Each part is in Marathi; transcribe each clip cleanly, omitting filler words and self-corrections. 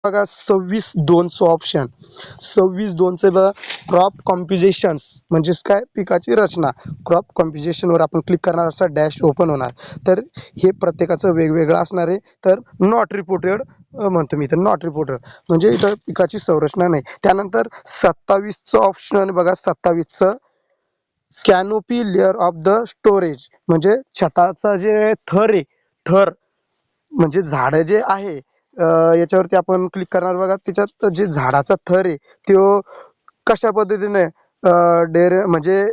बघा 26(2) ऑप्शन 26(2) बघा क्रॉप कॉम्पोजिशन्स म्हणजेच काय पिकाची रचना. क्रॉप कॉम्पोजिशनवर आपण क्लिक करणार असा डॅश ओपन होणार. तर हे प्रत्येकाचं वेगवेगळं असणार आहे. तर नॉट रिपोर्टेड म्हणतो मी इथं नॉट रिपोर्टेड म्हणजे इथं पिकाची संरचना नाही. त्यानंतर 27चं ऑप्शन बघा 27चं canopy layer of the storage म्हणजे छताचा जे थर आहे थर म्हणजे झाडं जे आहे याच्यावरती आपण क्लिक करणार बघा. त्याच्यात जे झाडाचा थर आहे तो कशा पद्धतीने म्हणजे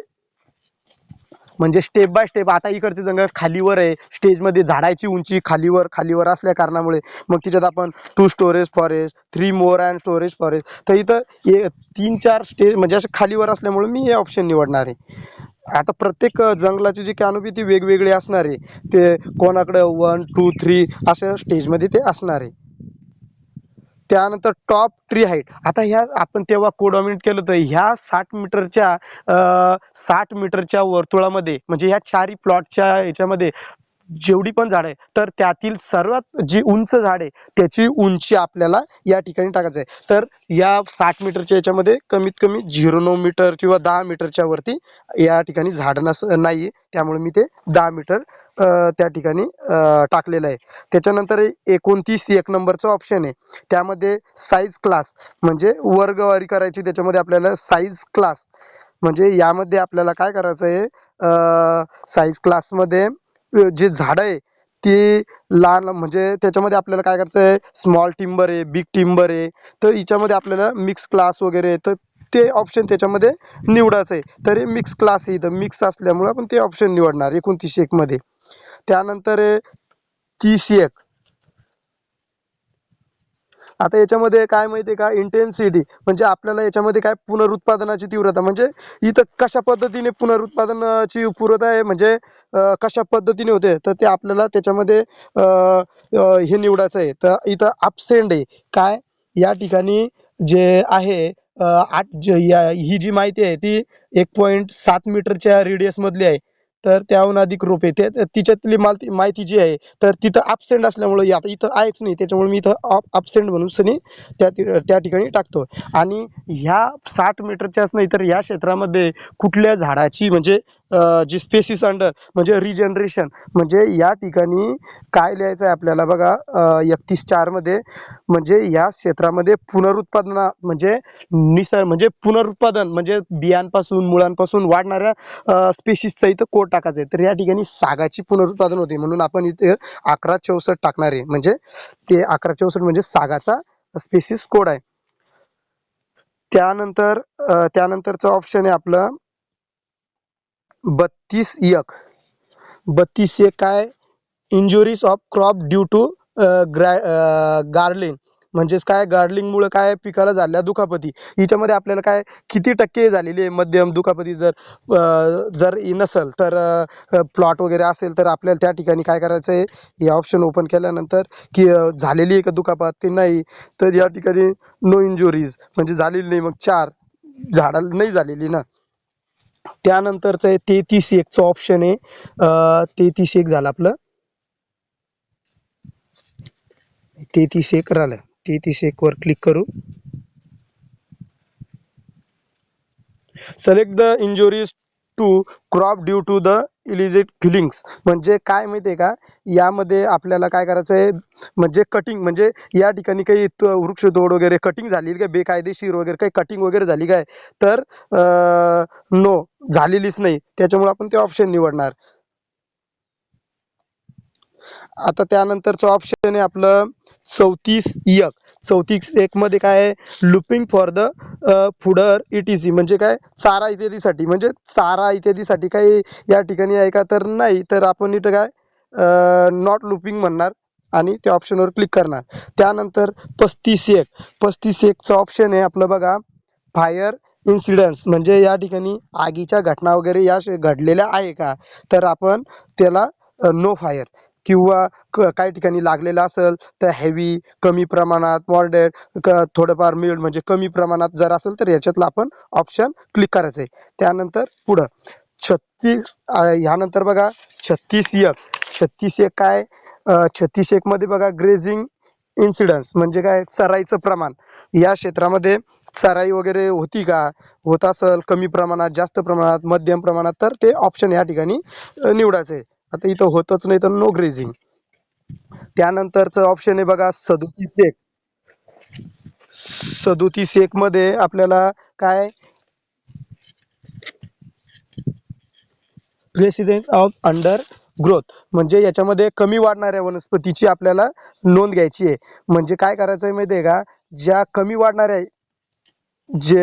म्हणजे स्टेप बाय स्टेप आता इकडचे जंगल खालीवर आहे. स्टेजमध्ये झाडाची उंची खालीवर खालीवर असल्या कारणामुळे मग त्याच्यात आपण 2 storage forest 3 more and storage forest. तर इथं 3-4 स्टेज म्हणजे असं खालीवर असल्यामुळे मी हे ऑप्शन निवडणार आहे. आता प्रत्येक जंगलाची जी कॅनोपी ती वेगवेगळी असणार आहे. ते कोणाकडे 1, 2, 3 अशा स्टेजमध्ये ते असणार आहे. त्यानंतर टॉप ट्री हाईट. आता ह्या आपण तेव्हा कोडॉमिनेट केलं तर ह्या 60 मीटरच्या वर्तुळामध्ये म्हणजे ह्या चारही प्लॉटच्या ह्याच्यामध्ये जेवढी पण झाड आहे तर त्यातील सर्वात जी उंच झाड आहे त्याची उंची आपल्याला या ठिकाणी टाकायचं आहे. तर या 60 मीटरच्या याच्यामध्ये कमीत कमी 0.9 मीटर किंवा 10 मीटरच्या वरती या ठिकाणी झाड नाही. त्यामुळे मी ते 10 मीटर त्या ठिकाणी टाकलेलं आहे. त्याच्यानंतर 29 नंबरचं ऑप्शन आहे. त्यामध्ये साईज क्लास म्हणजे वर्गवारी करायची. त्याच्यामध्ये आपल्याला साईज क्लास म्हणजे यामध्ये आपल्याला काय करायचं आहे साईज क्लासमध्ये जे झाडं आहे ती लहान म्हणजे त्याच्यामध्ये आपल्याला काय करायचं आहे स्मॉल टिंबर आहे बिग टिंबर आहे. तर हिच्यामध्ये आपल्याला मिक्स क्लास वगैरे तर ते ऑप्शन त्याच्यामध्ये निवडायचं आहे. तर हे मिक्स क्लास आहे इथं मिक्स असल्यामुळं आपण ते ऑप्शन निवडणार 29 मध्ये. त्यानंतर 30 आता याच्यामध्ये काय माहिती आहे का इंटेन्सिटी म्हणजे आपल्याला याच्यामध्ये काय पुनरुत्पादनाची तीव्रता म्हणजे इथं कशा पद्धतीने पुनरुत्पादनाची तीव्रता आहे म्हणजे कशा पद्धतीने होते तर ते आपल्याला त्याच्यामध्ये हे निवडायचं आहे. तर इथं अपसेंड आहे काय या ठिकाणी जे आहे ही जी माहिती आहे ती 1.7 मीटरच्या रेडियस मधली आहे. तर त्याहून अधिक रोपे ते तिच्यातली माहिती जी आहे तर तिथं अपसेंट असल्यामुळे आता इथं आहेच नाही त्याच्यामुळे मी इथं अपसेंट म्हणून सनी त्या ठिकाणी टाकतो. आणि ह्या 60 मीटरच्याच नाही तर या क्षेत्रामध्ये कुठल्या झाडाची म्हणजे जी स्पेसिस अंडर म्हणजे रिजनरेशन म्हणजे या ठिकाणी काय लिहायचं आहे आपल्याला बघा 31(4) मध्ये म्हणजे या क्षेत्रामध्ये पुनरुत्पादना म्हणजे म्हणजे पुनरुत्पादन म्हणजे बियांपासून मुळांपासून वाढणाऱ्या स्पेसिसचा इथं कोड टाकायचा आहे. तर या ठिकाणी सागाची पुनरुत्पादन होते म्हणून आपण इथे 1164 टाकणार आहे. म्हणजे ते 1164 म्हणजे सागाचा स्पेसिस कोड आहे. त्यानंतरचं ऑप्शन आहे आपलं 32 काय injuries of crop due to girdling म्हणजेच काय गार्लिंगमुळे काय पिकाला झालेल्या दुखापती. हिच्यामध्ये आपल्याला काय किती टक्के झालेली आहे मध्यम दुखापती जर नसेल तर प्लॉट वगैरे असेल तर आपल्याला त्या ठिकाणी काय करायचं आहे हे ऑप्शन ओपन केल्यानंतर की झालेली आहे का दुखापत की नाही. तर या ठिकाणी नो इंजुरीज म्हणजे झालेली नाही मग 4 झाडाला नाही झालेली ना. त्यानंतरचं आहे 33 ऑप्शन आहे 33 झालं आपलं 33 राहिलं. 33 वर क्लिक करू. Select the injuries to crop due to the illicit fellings म्हणजे काय माहिती आहे का यामध्ये आपल्याला काय करायचं आहे म्हणजे कटिंग म्हणजे या ठिकाणी काही वृक्षतोड वगैरे कटिंग झाली काय बेकायदेशीर वगैरे काही कटिंग वगैरे झाली काय तर नो झालेलीच नाही त्याच्यामुळे आपण ते ऑप्शन निवडणार. आता त्यानंतरचं ऑप्शन आहे आपलं 34 मध्ये काय आहे looping for the footer etc. म्हणजे काय चारा इत्यादीसाठी म्हणजे चारा इत्यादीसाठी काही या ठिकाणी आहे का तर नाही. तर आपण इथं काय नॉट लुपिंग म्हणणार आणि त्या ऑप्शनवर क्लिक करणार. त्यानंतर 35चं ऑप्शन आहे आपलं बघा फायर इन्सिडन्स म्हणजे या ठिकाणी आगीच्या घटना वगैरे या घडलेल्या आहे का तर आपण त्याला नो फायर किंवा काही ठिकाणी लागलेलं असेल तर हेवी कमी प्रमाणात मॉडरेट थोडंफार मिल्ड म्हणजे कमी प्रमाणात जर असेल तर याच्यातलं आपण ऑप्शन क्लिक करायचं आहे. त्यानंतर पुढं 36 ह्यानंतर बघा 36 काय 36 मध्ये बघा ग्रेझिंग इन्सिडन्स म्हणजे काय, चराईचं प्रमाण, या क्षेत्रामध्ये चराई वगैरे होती का, होत असेल कमी प्रमाणात, जास्त प्रमाणात, मध्यम प्रमाणात, तर ते ऑप्शन या ठिकाणी निवडायचं आहे. आता इथं होतच नाही तर नो ग्रेझिंग. त्यानंतरचं ऑप्शन आहे बघा 37 एक. 37 एक मध्ये आपल्याला काय, प्रेसिडेन्स ऑफ अंडर ग्रोथ, म्हणजे याच्यामध्ये कमी वाढणाऱ्या वनस्पतीची आपल्याला नोंद घ्यायची आहे. म्हणजे काय करायचं आहे माहिती आहे का, ज्या कमी वाढणाऱ्या, जे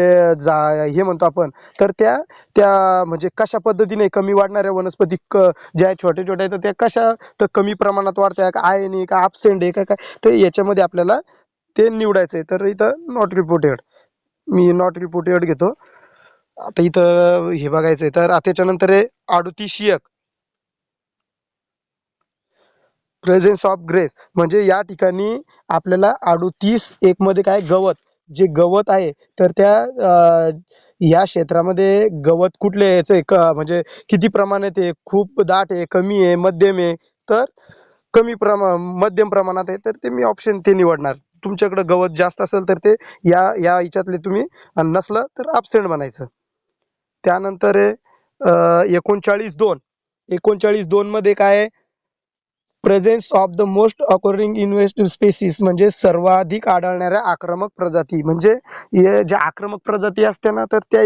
हे म्हणतो आपण, तर त्या त्या म्हणजे कशा पद्धतीने कमी वाढणाऱ्या वनस्पती ज्या छोट्या छोट्या आहेत तर त्या कशा तर कमी प्रमाणात वाढत्या का, आहे नाही का, ॲबसेंट आहे का, काय, तर याच्यामध्ये आपल्याला ते निवडायचं आहे. तर इथं not reported, me not reported घेतो. आता इथं हे बघायचंय, तर त्याच्यानंतर आहे 38 प्रेझेन्स ऑफ ग्रेस, म्हणजे या ठिकाणी आपल्याला 38 मध्ये काय, गवत, जे गवत आहे, तर त्या या क्षेत्रामध्ये गवत कुठले याचे म्हणजे किती प्रमाणात आहे, खूप दाट आहे, कमी आहे, मध्यम आहे, तर मध्यम प्रमाणात आहे, तर ते मी ऑप्शन ते निवडणार. तुमच्याकडे गवत जास्त असेल तर ते या या याच्यातले तुम्ही, नसलं तर ॲबसेंट म्हणायचं. त्यानंतर आहे 39(2). मध्ये काय आहे, presence of the most according invasive species, म्हणजे सर्वाधिक आढळणाऱ्या आक्रमक प्रजाती, म्हणजे हे ज्या आक्रमक प्रजाती असते ना, तर त्या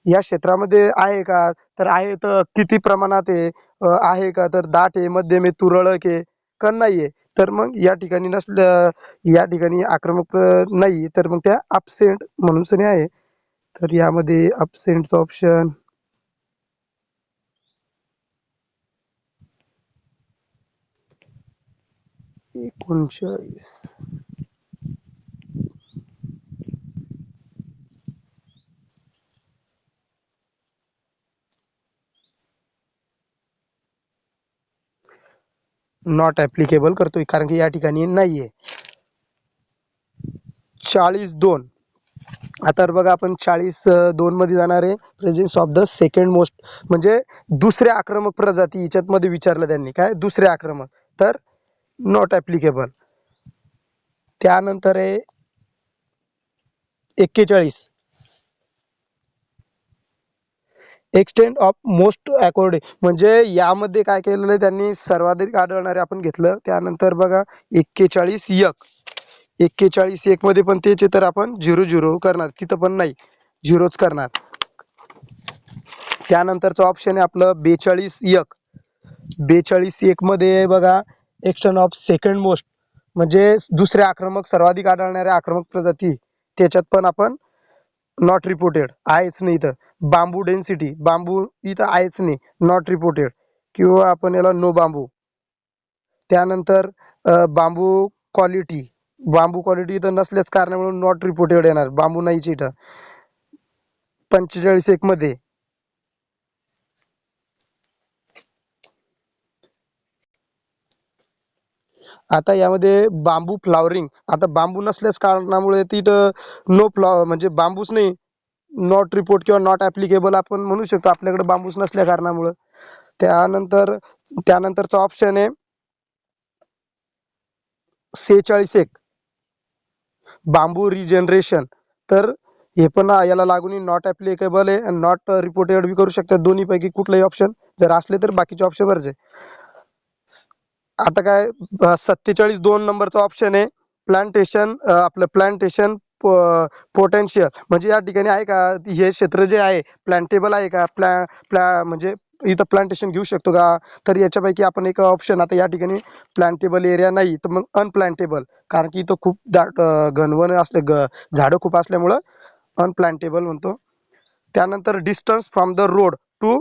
या क्षेत्रामध्ये आहे का, तर आहे तर किती प्रमाणात आहे, आहे का, तर दाट आहे, मध्यम आहे, तुरळक आहे का, नाही आहे, तर मग या ठिकाणी नसल्या, या ठिकाणी आक्रमक नाही, तर मग त्या ॲबसेंट म्हणून सनी आहे. तर यामध्ये ॲबसेंटचं ऑप्शन 39. नॉट ॲप्लिकेबल करतोय, कारण की या ठिकाणी नाहीये. 40(2). आता बघा आपण 40(2) मध्ये जाणार आहे, presence of the second most, म्हणजे दुसऱ्या आक्रमक प्रजाती याच्यात मध्ये विचारलं त्यांनी, काय दुसऱ्या आक्रमक, तर नॉट ॲप्लिकेबल. त्यानंतर आहे 41, एक्सटेंट ऑफ मोस्ट अकॉर्डिंग, म्हणजे यामध्ये काय केलेलं आहे त्यांनी, सर्वाधिक आढळणारे आपण घेतलं. त्यानंतर बघा 41 मध्ये पण त्याचे तर आपण 0 करणार, तिथं पण नाही, 0च करणार. त्यानंतरचं ऑप्शन आहे आपलं 42(1). मध्ये बघा, एक्सटेंट ऑफ सेकंड मोस्ट, म्हणजे दुसरे आक्रमक, सर्वाधिक आढळणाऱ्या आक्रमक प्रजाती, त्याच्यात पण आपण नॉट रिपोर्टेड, आहेच नाही इथं. बांबू डेन्सिटी, बांबू इथं आहेच नाही, नॉट रिपोर्टेड, किंवा आपण याला नो बांबू. त्यानंतर बांबू क्वालिटी, इथं नसल्याच कारणामुळे नॉट रिपोर्टेड येणार, बांबू नाहीच इथं. 45(1) मध्ये, आता यामध्ये बांबू फ्लॉवरिंग, आता बांबू नसल्याच कारणामुळे तिथं नो म्हणजे बांबूच नाही, नॉट रिपोर्ट किंवा नॉट ॲप्लिकेबल आपण म्हणू शकतो, आपल्याकडे बांबूच नसल्या कारणामुळं. त्यानंतर त्यानंतरचा ऑप्शन आहे 46(1), बांबू रिजनरेशन, तर हे पण याला लागून नॉट ॲप्लिकेबल आहे आणि नॉट रिपोर्टेड बी करू शकतात, दोन्हीपैकी कुठलाही ऑप्शन जर असले तर बाकीचे ऑप्शन भरायचे. आता काय 47(2) नंबरचा ऑप्शन आहे प्लांटेशन, आपलं प्लांटेशन पोटेन्शियल, म्हणजे या ठिकाणी आहे का, हे क्षेत्र जे आहे प्लांटेबल आहे का, म्हणजे इथं प्लांटेशन घेऊ शकतो का, तर याच्यापैकी आपण एक ऑप्शन, आता या ठिकाणी प्लांटेबल एरिया नाही, तर मग अनप्लांटेबल, कारण की इथं खूप दाट घनवन असले, झाडं खूप असल्यामुळं अनप्लांटेबल म्हणतो. त्यानंतर distance from the road to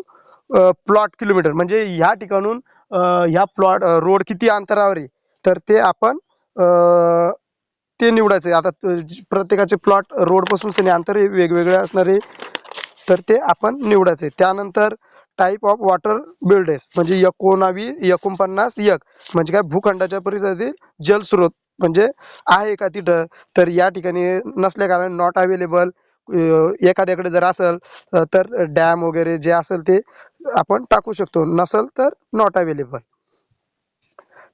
plot kilometre, म्हणजे ह्या ठिकाणून ह्या प्लॉट रोड किती अंतरावर आहे, तर ते आपण ते निवडायचं आहे. आता प्रत्येकाचे प्लॉट रोडपासून अंतर हे वेगवेगळे असणार आहे, तर ते आपण निवडायचं आहे. त्यानंतर टाईप ऑफ वॉटर बिल्डेस, म्हणजे 49 म्हणजे काय, भूखंडाच्या परिसरातील जलस्रोत, म्हणजे आहे का तिथं, तर या ठिकाणी नसल्या कारण नॉट अवेलेबल. एखाद्याकडे जर असेल तर डॅम वगैरे जे असेल ते आपण टाकू शकतो, नसेल तर नॉट अवेलेबल.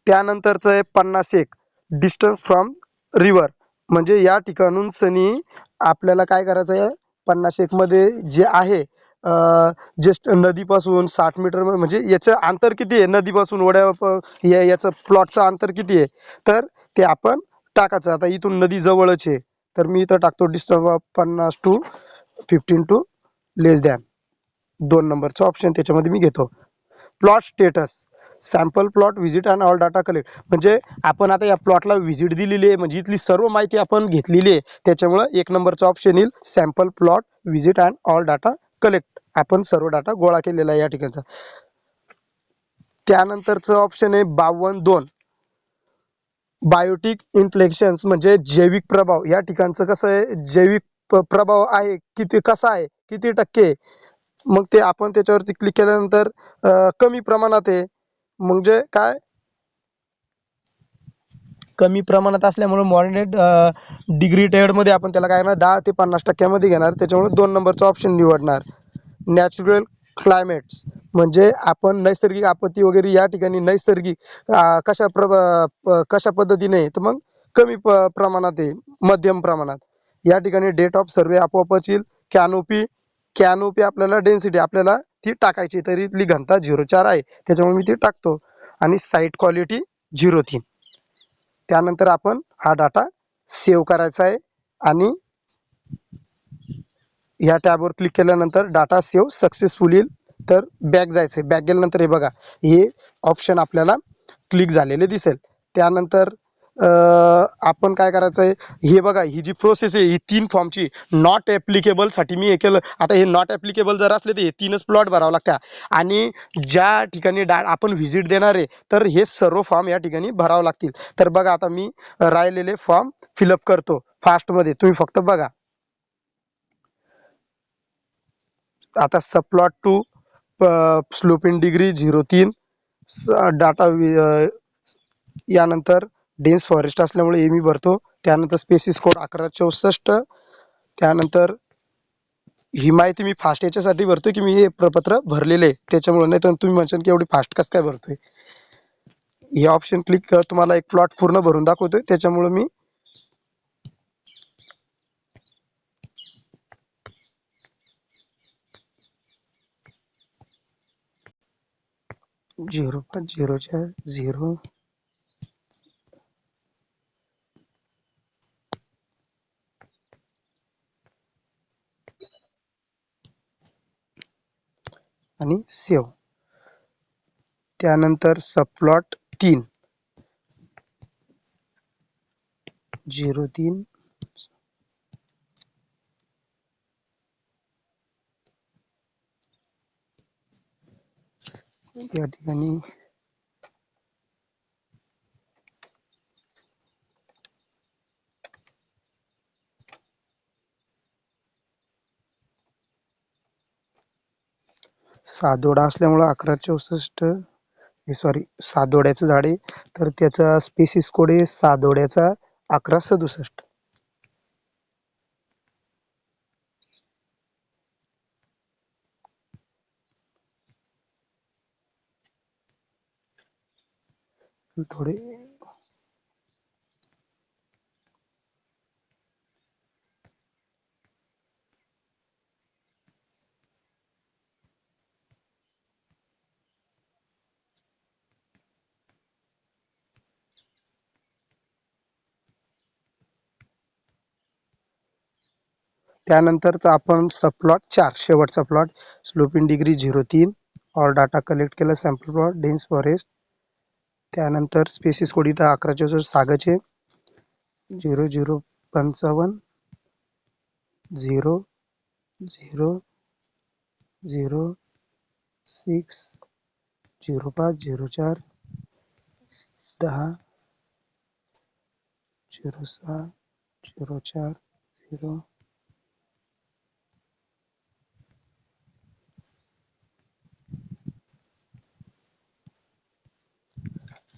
त्यानंतरचं आहे 50(1), डिस्टन्स फ्रॉम रिव्हर म्हणजे या ठिकाणून सनी आपल्याला काय करायचं आहे 50 मध्ये जे आहे जस्ट नदीपासून 60 मीटर म्हणजे याचं अंतर किती आहे नदीपासून याचं प्लॉटचं अंतर किती आहे तर ते आपण टाकायचं. आता इथून नदी जवळच आहे तर मी इथं टाकतो distance 50 to 15 to less than 2 नंबरचं ऑप्शन त्याच्यामध्ये मी घेतो. Plot status sample plot visit and all data collect म्हणजे आपण आता या प्लॉटला व्हिजिट दिलेली आहे म्हणजे इथली सर्व माहिती आपण घेतलेली आहे त्याच्यामुळं 1 नंबरचा ऑप्शन येईल sample plot visit and all data collect. आपण सर्व डाटा गोळा केलेला आहे या ठिकाणचा. त्यानंतरचं ऑप्शन आहे 52-2 बायोटिक इन्फ्लेक्शन्स म्हणजे जैविक प्रभाव. या ठिकाणचं कसं आहे जैविक प्रभाव आहे किती कसा आहे किती टक्के मग ते आपण त्याच्यावरती क्लिक केल्यानंतर कमी प्रमाणात आहे म्हणजे काय कमी प्रमाणात असल्यामुळे मॉडरेट डिग्री टेडमध्ये आपण त्याला काय करणार 10 ते 50% घेणार त्याच्यामुळे 2 नंबरचा ऑप्शन निवडणार. नॅचरल क्लायमेट्स म्हणजे आपण नैसर्गिक आपत्ती वगैरे या ठिकाणी नैसर्गिक कशा पद्धतीने तर मग कमी प्रमाणात आहे मध्यम प्रमाणात. या ठिकाणी डेट ऑफ सर्वे आपोआपच येईल. कॅनोपी आपल्याला डेन्सिटी आपल्याला ती टाकायची तरी इथली घनता 0.4 आहे त्याच्यामुळे मी ती टाकतो आणि साईट क्वालिटी 0.3. त्यानंतर आपण हा डाटा सेव्ह करायचा आहे आणि ह्या टॅबवर क्लिक केल्यानंतर डाटा सेव्ह सक्सेसफुल येईल. तर बॅक जायचं आहे. बॅक गेल्यानंतर हे बघा हे ऑप्शन आपल्याला क्लिक झालेले दिसेल. त्यानंतर आपण काय करायचं आहे हे बघा ही जी प्रोसेस आहे ही 3 फॉर्मची नॉट ॲप्लिकेबलसाठी मी हे केलं. आता हे नॉट ॲप्लिकेबल जर असले तर हे 3च प्लॉट भरावं लागतात आणि ज्या ठिकाणी आपण व्हिजिट देणार आहे तर हे सर्व फॉर्म या ठिकाणी भरावं लागतील. तर बघा आता मी राहिलेले फॉर्म फिलअप करतो फास्टमध्ये तुम्ही फक्त बघा. आता subplot to slope in degree 0.3 data यानंतर डेन्स फॉरेस्ट असल्यामुळे हे मी भरतो. त्यानंतर स्पेसिस कोड 1164. त्यानंतर ही माहिती मी फास्ट याच्यासाठी भरतो की मी हे प्रपत्र भरलेले आहे त्याच्यामुळे नाही तर तुम्ही म्हणशाल की एवढी फास्ट कसं काय भरतोय. हे ऑप्शन क्लिक तुम्हाला एक प्लॉट पूर्ण भरून दाखवतोय त्याच्यामुळे मी 0.0 आणि सेव्ह. त्यानंतर सबप्लॉट 3 0.3 या ठिकाणी सातोडा असल्यामुळे 1164 हे सॉरी सातोड्याचं झाड आहे तर त्याचा स्पेसिस कोड आहे सातोड्याचा 1167. थोडे त्यानंतरचा आपण सबप्लॉट 4 शेवटचा plot slope in degree 0.3 all data collect केला सॅम्पल प्लॉट डेन्स फॉरेस्ट. त्यानंतर स्पेसिस कोड इथं 1164 सागाचे 0055 00006 0504 10 06 04 0.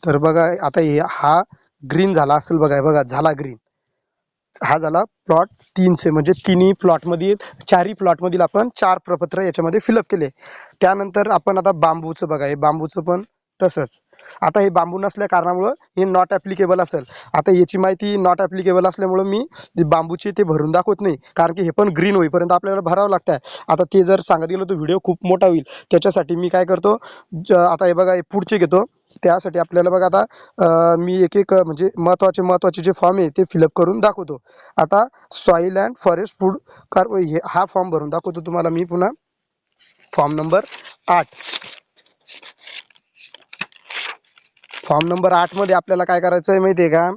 तर बघा आता हा ग्रीन झाला असेल बघा बघा झाला ग्रीन. हा झाला प्लॉट 3चे म्हणजे तिन्ही प्लॉटमधील 4ही प्लॉटमधील आपण 4 प्रपत्र याच्यामध्ये फिलअप केले. त्यानंतर आपण आता बांबूचं बघा हे बांबूचं पण तसंच आता हे बांबू नसल्या कारणामुळं हे नॉट ॲप्लिकेबल असेल. आता याची माहिती नॉट ॲप्लिकेबल असल्यामुळं मी जे बांबूचे ते भरून दाखवत नाही, कारण की हे पण ग्रीन होईपर्यंत आपल्याला भरावं लागतं आहे. आता ते जर सांगत गेलो तर व्हिडिओ खूप मोठा होईल. त्याच्यासाठी मी काय करतो, आता हे बघा हे पुढचे घेतो. त्यासाठी आपल्याला बघा आता मी एक एक म्हणजे महत्त्वाचे जे फॉर्म आहे ते फिलअप करून दाखवतो. आता सॉईल अँड फॉरेस्ट फूड हा फॉर्म भरून दाखवतो तुम्हाला मी पुन्हा. Form number 8. फॉर्म नंबर 8 मध्ये आपल्याला काय करायचं आहे माहिती आहे का,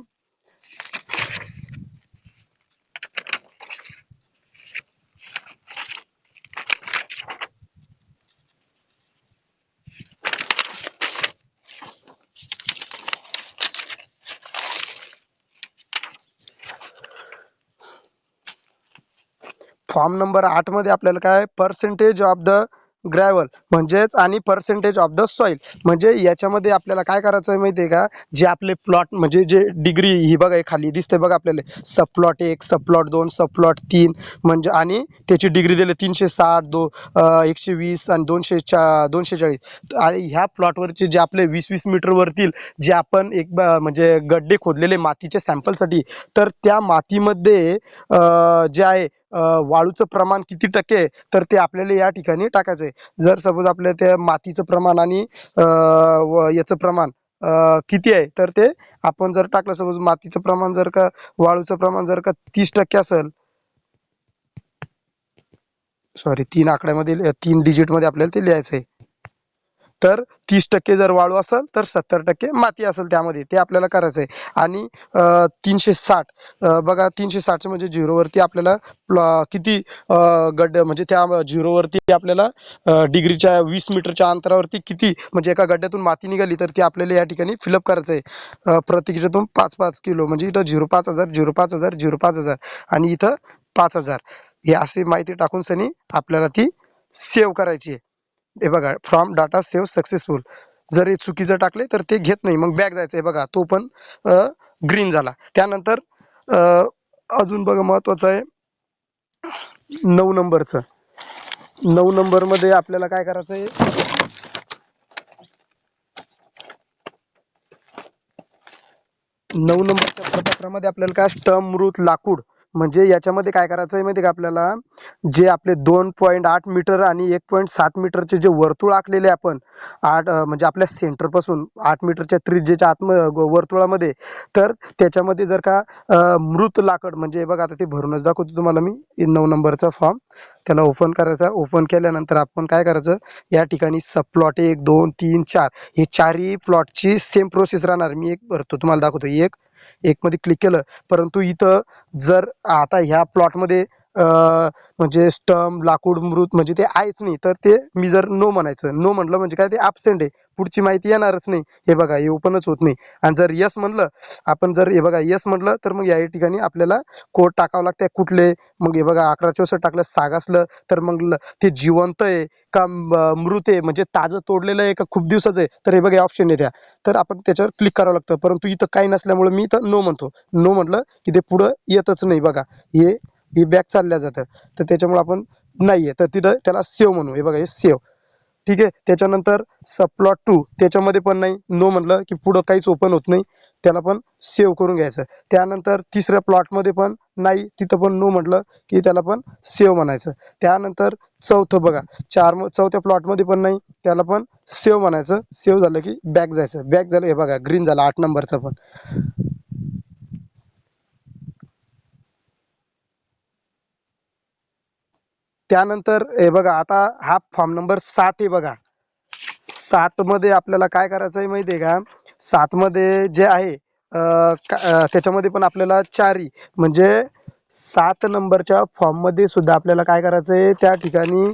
फॉर्म नंबर 8 मध्ये आपल्याला काय पर्सेंटेज ऑफ द ग्रॅव्हल म्हणजेच आणि पर्सेंटेज ऑफ द सॉईल, म्हणजे याच्यामध्ये आपल्याला काय करायचं आहे माहिती आहे का, जे आपले प्लॉट म्हणजे जे डिग्री ही बघा खाली दिसते बघा आपल्याला, सब प्लॉट 1, सब प्लॉट 2, सब प्लॉट 3, म्हणजे आणि त्याची डिग्री दिली 360, 120 आणि 240. आणि ह्या प्लॉटवरचे जे आपले 20-20 मीटर वरतील जे आपण म्हणजे गड्डे खोदलेले मातीच्या सॅम्पलसाठी, तर त्या मातीमध्ये जे आहे वाळूचं प्रमाण किती टक्के आहे, तर ते आपल्याला या ठिकाणी टाकायचं आहे. जर सपोज आपल्या त्या मातीचं प्रमाण आणि याचं प्रमाण किती आहे, तर ते आपण जर टाकलं, सपोज मातीचं प्रमाण जर का वाळूचं प्रमाण जर का 30% असेल, सॉरी 3 आकड्यामध्ये 3 डिजिटमध्ये आपल्याला ते लिहायचं आहे. तर 30% जर वाळू असेल तर 70% माती असेल त्यामध्ये, ते आपल्याला करायचं आहे. आणि 360 बघा 360 म्हणजे झिरोवरती आपल्याला किती गड्डे म्हणजे त्या झिरोवरती आपल्याला डिग्रीच्या 20 मीटरच्या अंतरावरती किती म्हणजे एका गड्ड्यातून माती निघाली, तर ती आपल्याला या ठिकाणी फिलअप करायचं आहे. प्रत्येक ह्याच्यातून 5-5 किलो, म्हणजे इथं 0,5000 0,5000 0,5000 आणि इथं 5000 हे अशी माहिती टाकून सनी आपल्याला ती सेव्ह करायची आहे. हे बघा फ्रॉम डाटा सेव्ह सक्सेसफुल. जर हे चुकीचं टाकले तर ते घेत नाही, मग बॅक जायचं आहे. बघा तो पण ग्रीन झाला. त्यानंतर अजून बघा महत्वाचं आहे 9 नंबरचं. 9 नंबरमध्ये आपल्याला काय करायचं आहे, 9 नंबरच्या प्रपत्रामध्ये आपल्याला काय स्टंप मृत लाकूड, म्हणजे याच्यामध्ये काय करायचं आहे माहिती आहे का आपल्याला, जे आपले 2.8 मीटर आणि 1.7 मीटरचे जे वर्तुळ आखलेले आपण म्हणजे आपल्या सेंटरपासून 8 मीटरच्या त्रिज्येच्या वर्तुळामध्ये, तर त्याच्यामध्ये जर का मृत लाकड म्हणजे बघा आता ते भरूनच दाखवतो तुम्हाला मी. 9 नंबरचा फॉर्म त्याला ओपन करायचा. ओपन केल्यानंतर आपण काय करायचं, या ठिकाणी सब प्लॉट 1, 2, 3, 4 हे चारही प्लॉटची सेम प्रोसेस राहणार. मी एक भरतो तुम्हाला दाखवतो. एक मध्ये क्लिक केलं, परंतु इथं जर आता ह्या प्लॉटमध्ये म्हणजे स्टंप लाकूड मृत म्हणजे ते आहेच नाही, तर ते मी जर नो म्हणायचं. नो म्हटलं म्हणजे काय, ते ॲब्सेंट आहे, पुढची माहिती येणारच नाही. हे बघा हे ओपनच होत नाही. आणि जर यस म्हणलं आपण, जर हे बघा यस म्हटलं, तर मग या ठिकाणी आपल्याला कोड टाकावं लागतं. कुठले, मग हे बघा 1164 टाकलं, साग असलं तर मग ते जिवंत आहे का मृत आहे, म्हणजे ताजं तोडलेलं आहे का खूप दिवसाचं आहे, तर हे बघा ऑप्शन आहे त्या, तर आपण त्याच्यावर क्लिक करावं लागतं. परंतु इथं काही नसल्यामुळे मी इथं नो म्हणतो. नो म्हटलं की ते पुढं येतच नाही. बघा हे बॅक चालल्या जातं, तर त्याच्यामुळे आपण नाही आहे, तर तिथं त्याला सेव्ह म्हणू. हे बघा हे सेव्ह, ठीक आहे. त्याच्यानंतर सब प्लॉट 2 त्याच्यामध्ये पण नाही. नो म्हटलं की पुढं काहीच ओपन होत नाही, त्याला पण सेव्ह करून घ्यायचं. त्यानंतर तिसऱ्या प्लॉटमध्ये पण नाही, तिथं पण नो म्हटलं की त्याला पण सेव्ह म्हणायचं. त्यानंतर चौथं बघा चौथ्या प्लॉटमध्ये पण नाही, त्याला पण सेव्ह म्हणायचं. सेव्ह झालं की बॅक जायचं. बॅक झालं, हे बघा ग्रीन झाला 8 नंबरचा पण. त्यानंतर हे बघा आता हा फॉर्म नंबर 7 आहे बघा. 7 मध्ये आपल्याला काय करायचं आहे माहिती आहे का, 7 मध्ये जे आहे त्याच्यामध्ये पण आपल्याला चारही म्हणजे 7 नंबरच्या फॉर्ममध्ये सुद्धा आपल्याला काय करायचं आहे, त्या ठिकाणी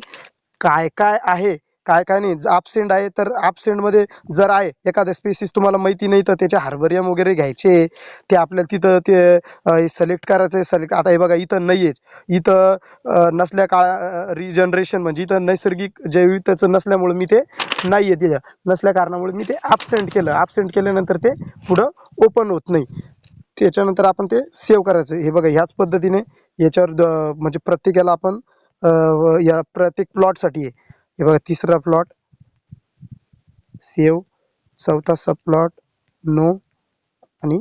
काय काय आहे काय काय नाही. ॲब्सेंट आहे तर ॲब्सेंटमध्ये जर आहे एखाद्या स्पेसिस तुम्हाला माहिती नाही, तर त्याचे हार्बरियम वगैरे घ्यायचे, ते आपल्याला तिथं ते सिलेक्ट करायचं आहे. सिलेक्ट आता हे बघा इथं नाही आहेच, इथं नसल्या रिजनरेशन म्हणजे इथं नैसर्गिक जैविकतेचं नसल्यामुळे मी ते नाही आहे, तिथं नसल्या कारणामुळे मी ते ॲब्सेंट केलं. ॲब्सेंट केल्यानंतर ते पुढं ओपन होत नाही. त्याच्यानंतर आपण ते सेव्ह करायचं. हे बघा ह्याच पद्धतीने याच्यावर म्हणजे प्रत्येकाला आपण या प्रत्येक प्लॉटसाठी आहे. हे बघा तिसरा प्लॉट सेव्ह, चौथा सबप्लॉट नो आणि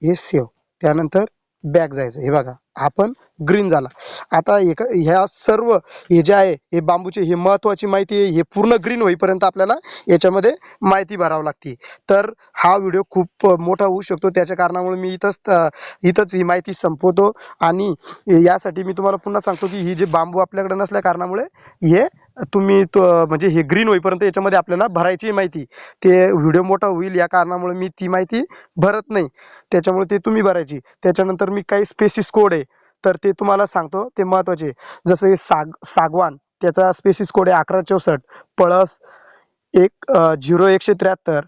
हे सेव्ह. त्यानंतर बॅक जायचं. हे बघा हा पण ग्रीन झाला. आता ह्या सर्व हे जे आहे हे बांबूचे हे महत्त्वाची माहिती आहे, हे पूर्ण ग्रीन होईपर्यंत आपल्याला याच्यामध्ये माहिती भरावी लागते. तर हा व्हिडिओ खूप मोठा होऊ शकतो, त्याच्या कारणामुळे मी इथंच ही माहिती संपवतो. आणि यासाठी मी तुम्हाला पुन्हा सांगतो की ही जे बांबू आपल्याकडे नसल्या कारणामुळे हे तुम्ही म्हणजे हे ग्रीन होईपर्यंत याच्यामध्ये आपल्याला भरायची माहिती, ते व्हिडिओ मोठा होईल या कारणामुळे मी ती माहिती भरत नाही, त्याच्यामुळे ते तुम्ही भरायची. त्याच्यानंतर मी काही स्पेसिस कोड आहे तर ते तुम्हाला सांगतो, ते महत्त्वाचे. जसं हे सागवान, त्याचा स्पेसिस कोड आहे 1164. पळस 0173.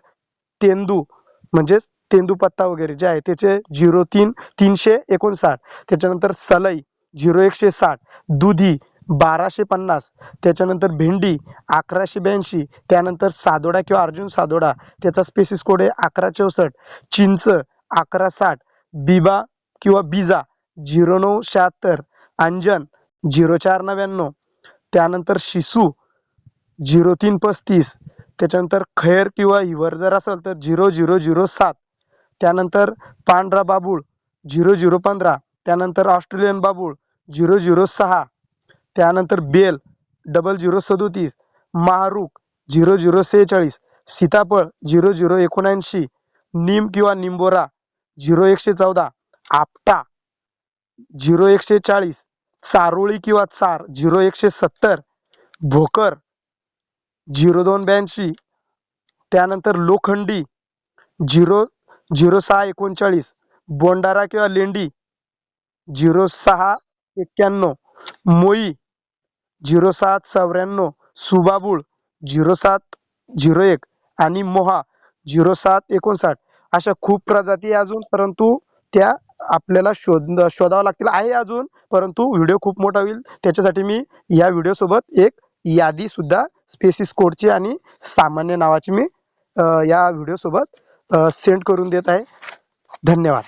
तेंदू म्हणजेच तेंदूपत्ता वगैरे जे आहे त्याचे 03-359. त्याच्यानंतर सलई 0160. दुधी 1250. त्याच्यानंतर भेंडी 1182. त्यानंतर सादोडा किंवा अर्जुन सादोडा, त्याचा स्पेसिस कोड आहे 1164. चिंच 1160. बिबा किंवा बिजा 0976. अंजन 0499. त्यानंतर शिसू 0335. त्याच्यानंतर खैर किंवा हिवर जर असेल तर 0007. त्यानंतर पांढरा बाबूळ 0015. त्यानंतर ऑस्ट्रेलियन बाबूळ 006. त्यानंतर बेल 0037. महारूक 0046. सीताफळ 0079. नीम किंवा निंबोरा 0114. आपटा 0140. चारोळी किंवा चार 0170. भोकर 0282. त्यानंतर लोखंडी 0639. बोंडारा किंवा लेंडी 0691. मोई 0794. सुबाबूळ 0701. आणि मोहा 0759. अशा खूप प्रजाती आहे अजून, परंतु त्या आपल्याला शोधावं लागतील. आहे अजून, परंतु व्हिडिओ खूप मोठा होईल, त्याच्यासाठी मी या व्हिडिओसोबत एक यादी सुद्धा स्पेसिस कोडची आणि सामान्य नावाची मी या व्हिडिओसोबत सेंड करून देत आहे. धन्यवाद.